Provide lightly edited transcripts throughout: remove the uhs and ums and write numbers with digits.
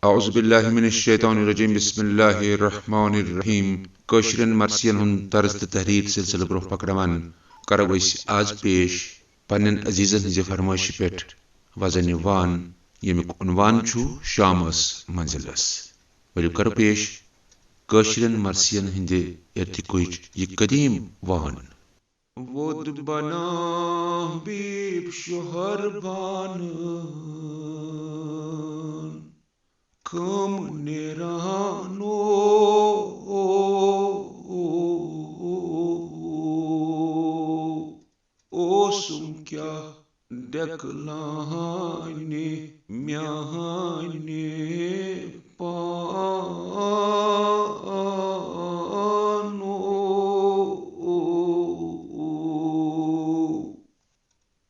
औज़ुबिल्लाहिमिनश्शैतानिर्रजीम बिस्मिल्लाहिर्रहमानिर्रहीम कशिरन मर्सियन हुन तर्ज तहरीर सिलसिला ब्रोह पकड़ान करो आज पेश पन्न अजीजन हिज फरमाइश पे वजन वान यमिक उन्वान छु शामस मंजिलस वलु करो पेश कशिरन मर्सियन हिंदे इर्तिकुच ये कदीम वान वोद बना बीब शोहर बान कम नेरानो ओसुम क्या डकलाने म्याने पानो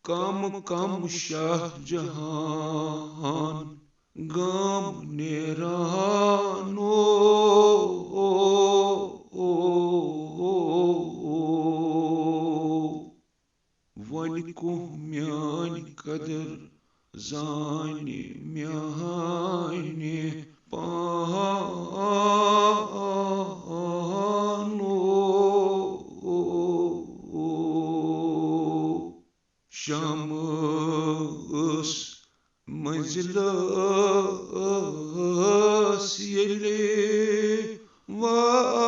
कम कम शाह जहान गम नेरानो वन को म्यान कदर जाने म्याने पानो शामस मंजिलस येले वातक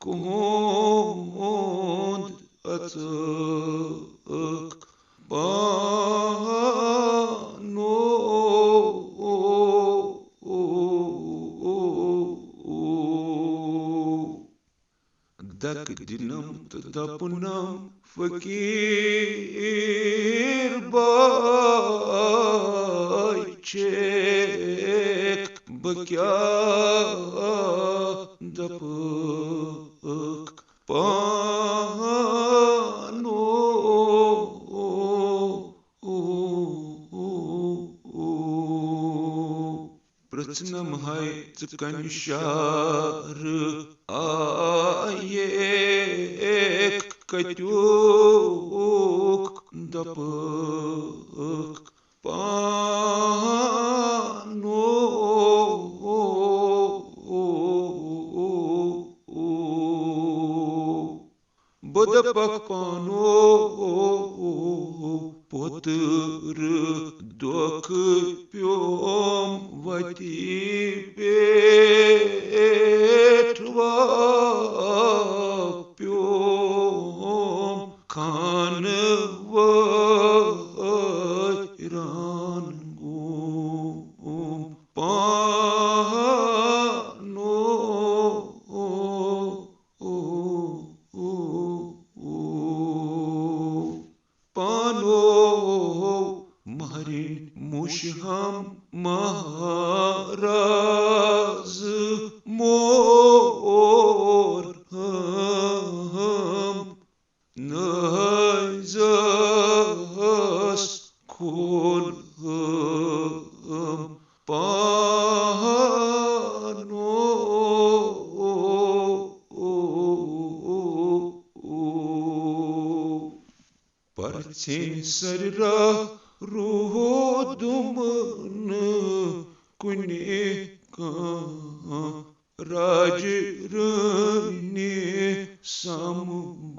कोंद अतक पानो दक दिनम तदपुनम फकीर बाय चेक बक्या दपक पानो प्रश्नम है कंशार आये कत्युक दपक पानो बदपक पानो पोतर दोक प्योम वती पेटवा प्योम खान वरान गोम पानो पानो महरिन मुशहम महाराज मोर हम नजस खोल हम पानो परछिन सररा रूहो दुमन कुने का राज रने समगोम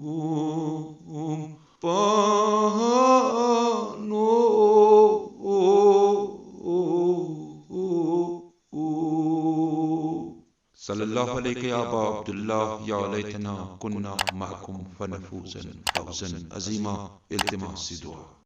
पानो सल्लल्लाहु अलैहि अबा अब्दुल्लाह या लैतना कुन्ना महकुम फनफूजन फौजन अजीमा इल्तिमास दुआ।